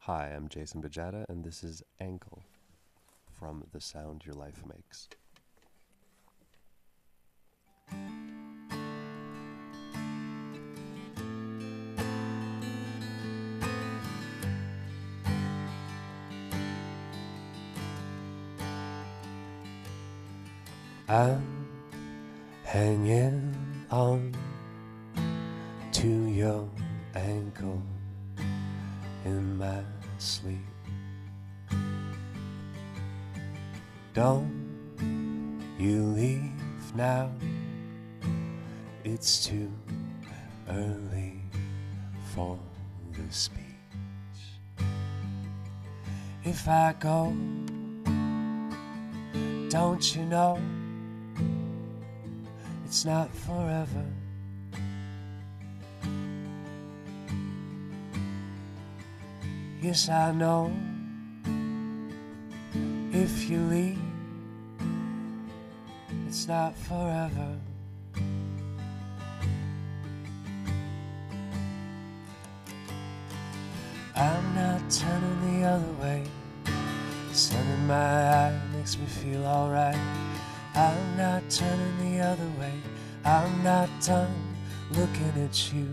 Hi, I'm Jason Bajada, and this is Ankle from The Sound Your Life Makes. I'm hanging on to your ankle in my sleep. Don't you leave now, it's too early for the speech. If I go, don't you know, it's not forever. Yes, I know, if you leave, it's not forever. I'm not turning the other way. The sun in my eye makes me feel alright. I'm not turning the other way. I'm not done looking at you.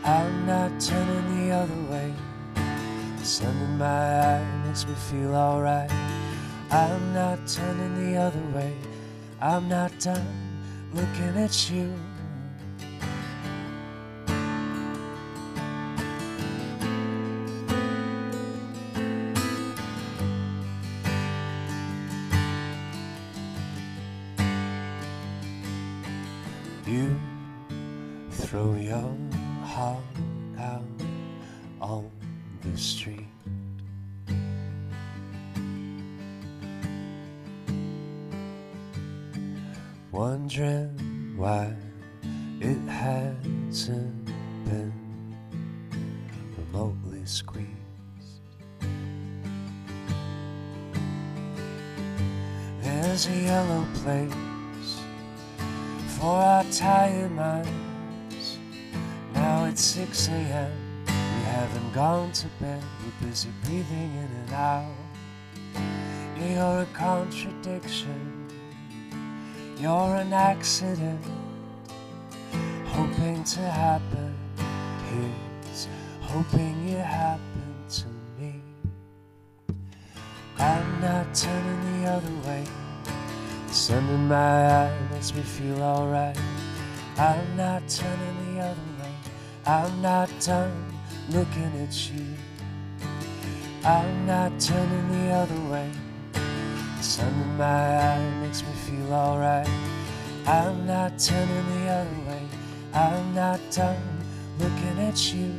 I'm not turning the other way. The sun in my eye makes me feel alright. I'm not turning the other way. I'm not done looking at you. You throw your heart out on the street. Wondering why it hasn't been remotely squeezed. There's a yellow place for our tired minds. Now it's 6 a.m. We haven't gone to bed. We're busy breathing in and out. Yeah, you're a contradiction. You're an accident hoping to happen. Here's hoping it happened to me. I'm not turning the other way. The sun in my eye makes me feel alright. I'm not turning the other way. I'm not done looking at you. I'm not turning the other way. The sun in my eye makes me feel alright. I'm not turning the other way. I'm not done looking at you.